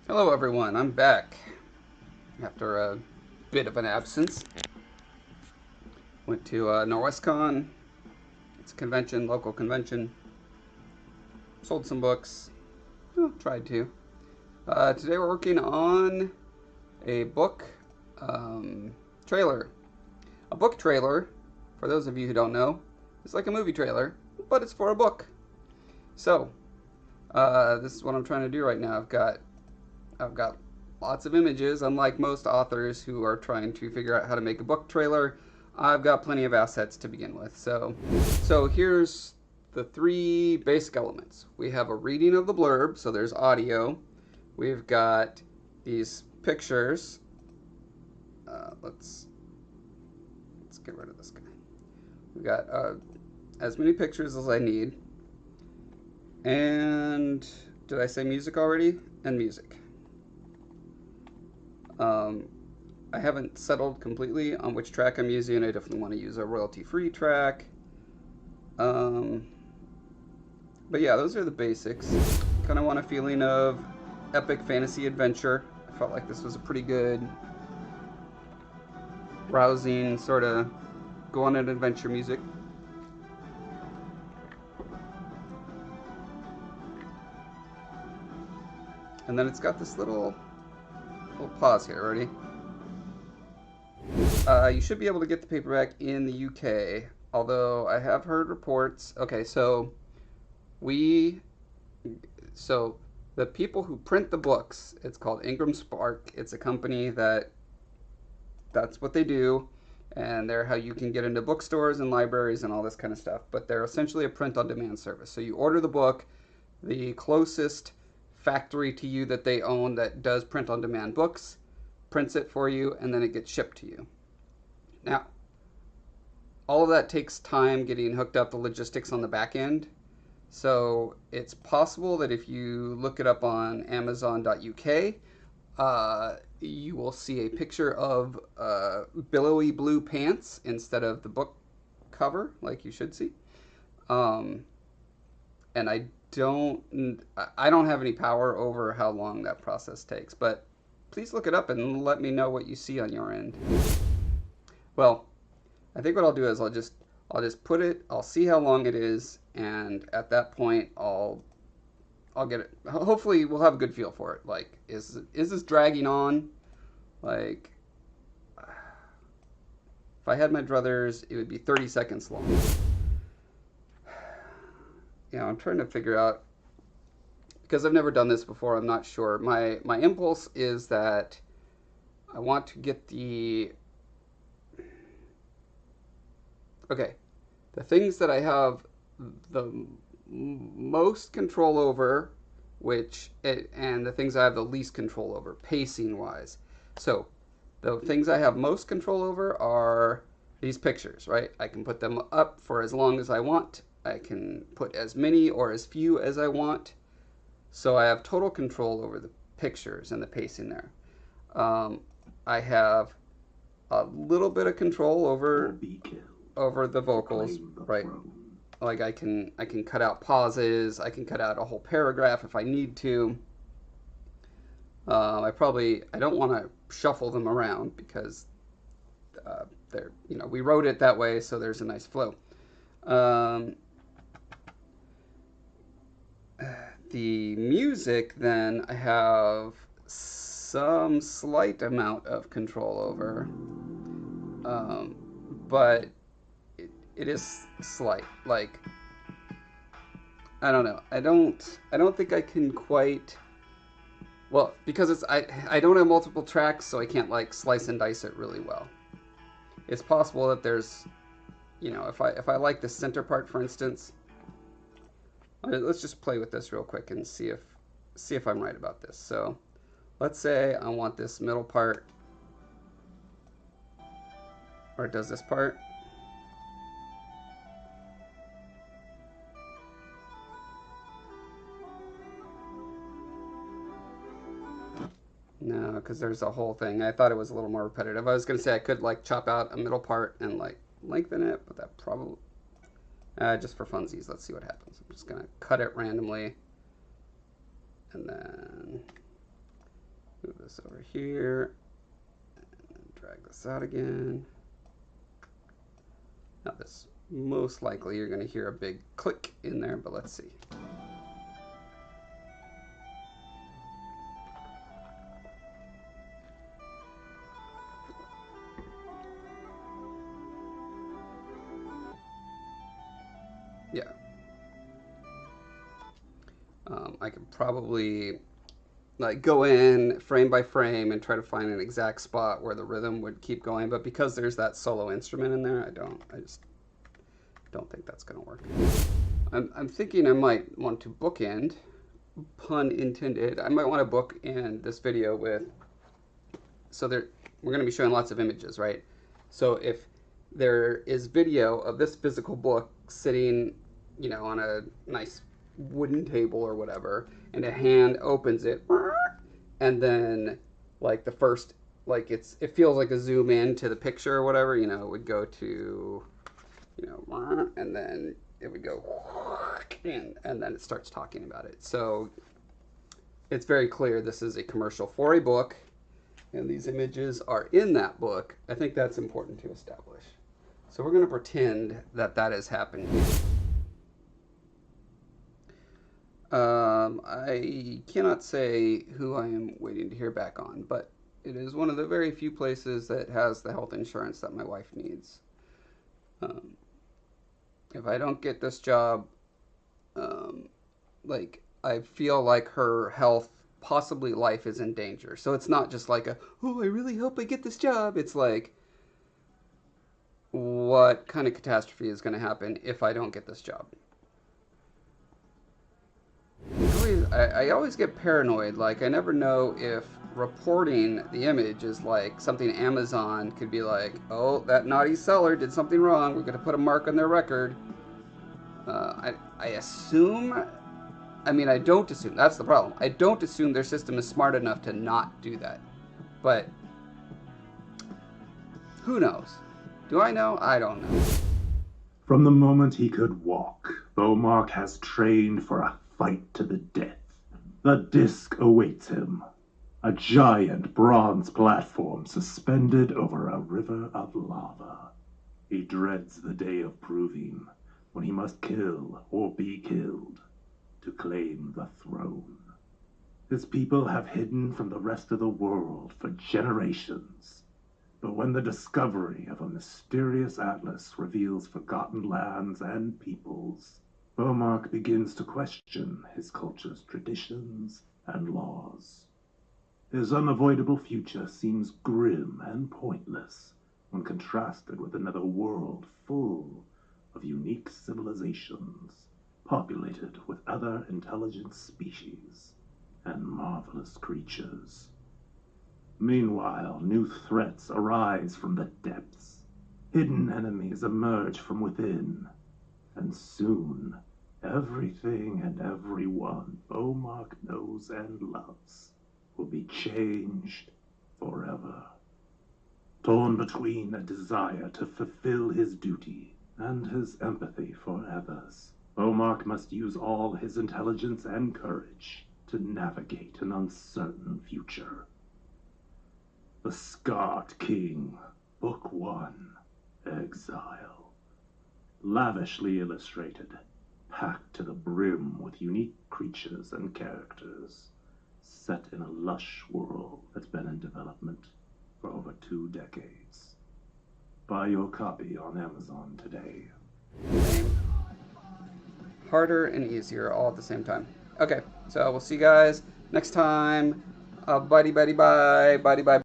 Hello everyone, I'm back after a bit of an absence. Went to NorwestCon. It's a convention, local convention. Sold some books. Well, tried to. Today we're working on a book trailer. A book trailer, for those of you who don't know, is like a movie trailer, but it's for a book. So, this is what I'm trying to do right now. I've got lots of images. Unlike most authors who are trying to figure out how to make a book trailer, I've got plenty of assets to begin with. So here's the three basic elements. We have a reading of the blurb, so there's audio. We've got these pictures. Let's get rid of this guy. We've got as many pictures as I need. And did I say music already? And music. I haven't settled completely on which track I'm using. I definitely want to use a royalty-free track. But yeah, those are the basics. Kind of want a feeling of epic fantasy adventure. I felt like this was a pretty good, rousing sort of go on an adventure music. And then it's got this little pause here. Ready? You should be able to get the paperback in the UK, although I have heard reports. Okay, so the people who print the books, it's called Ingram Spark. It's a company that's what they do, and they're how you can get into bookstores and libraries and all this kind of stuff. But they're essentially a print-on-demand service. So you order the book, the closest factory to you that they own that does print-on-demand books prints it for you, and then it gets shipped to you. Now, all of that takes time getting hooked up, the logistics on the back end. So it's possible that if you look it up on Amazon.uk, you will see a picture of billowy blue pants instead of the book cover, like you should see. And I don't have any power over how long that process takes, but please look it up and let me know what you see on your end. Well, I think what I'll do is I'll just put it, I'll see how long it is, and at that point I'll get it. Hopefully we'll have a good feel for it. Like, is this dragging on? Like, if I had my druthers, it would be 30 seconds long. You know, I'm trying to figure out, because I've never done this before, I'm not sure. My impulse is that I want to get the things that I have the most control over, and the things I have the least control over, pacing wise. So the things I have most control over are these pictures, right? I can put them up for as long as I want. I can put as many or as few as I want. So I have total control over the pictures and the pacing there. I have a little bit of control over the vocals, right? Like I can cut out pauses. I can cut out a whole paragraph if I need to. I don't want to shuffle them around because they're, we wrote it that way, so there's a nice flow. The music, then, I have some slight amount of control over, but it is slight. Like, I don't know. I don't think I can quite. Well, because I don't have multiple tracks, so I can't like slice and dice it really well. It's possible that there's, if I like the center part, for instance. Let's just play with this real quick and see if I'm right about this. So let's say I want this middle part, or it does this part. No, because there's a whole thing. I thought it was a little more repetitive. I was going to say I could like chop out a middle part and like lengthen it, but that probably... just for funsies, let's see what happens. I'm just going to cut it randomly. And then Move this over here. And drag this out again. Now this, most likely you're going to hear a big click in there, but let's see. Yeah. I could probably like go in frame by frame and try to find an exact spot where the rhythm would keep going, but because there's that solo instrument in there, I just don't think that's gonna work. I'm thinking I might want to bookend, pun intended, I might want to bookend this video with, so we're gonna be showing lots of images, right? So if there is video of this physical book sitting, you know, on a nice wooden table or whatever, and a hand opens it, and then like the first, like it feels like a zoom in to the picture or whatever, you know, it would go to, you know, and then it would go, and then it starts talking about it. So it's very clear this is a commercial for a book, and these images are in that book. I think that's important to establish. So we're going to pretend that that is happening. I cannot say who I am waiting to hear back on, but it is one of the very few places that has the health insurance that my wife needs. If I don't get this job, like I feel like her health, possibly life, is in danger. So it's not just like oh, I really hope I get this job. It's like, what kind of catastrophe is going to happen if I don't get this job? I always get paranoid. Like, I never know if reporting the image is like something Amazon could be like, oh, that naughty seller did something wrong, we're going to put a mark on their record. I assume, I mean, I don't assume, that's the problem. I don't assume their system is smart enough to not do that. But who knows? Do I know? I don't know. From the moment he could walk, Beaumark has trained for a fight to the death. The disc awaits him, a giant bronze platform suspended over a river of lava. He dreads the day of proving, when he must kill or be killed to claim the throne. His people have hidden from the rest of the world for generations. But when the discovery of a mysterious atlas reveals forgotten lands and peoples, Beaumark begins to question his culture's traditions and laws. His unavoidable future seems grim and pointless when contrasted with another world full of unique civilizations, populated with other intelligent species and marvelous creatures. Meanwhile, new threats arise from the depths. Hidden enemies emerge from within. And soon, everything and everyone Beaumark knows and loves will be changed forever. Torn between a desire to fulfill his duty and his empathy for others, Beaumark must use all his intelligence and courage to navigate an uncertain future. The Scarred King, Book 1, Exile. Lavishly illustrated, packed to the brim with unique creatures and characters, set in a lush world that's been in development for over 2 decades. Buy your copy on Amazon today. Harder and easier all at the same time. Okay, so we'll see you guys next time. Buddy, buddy, bye. Buddy, bye.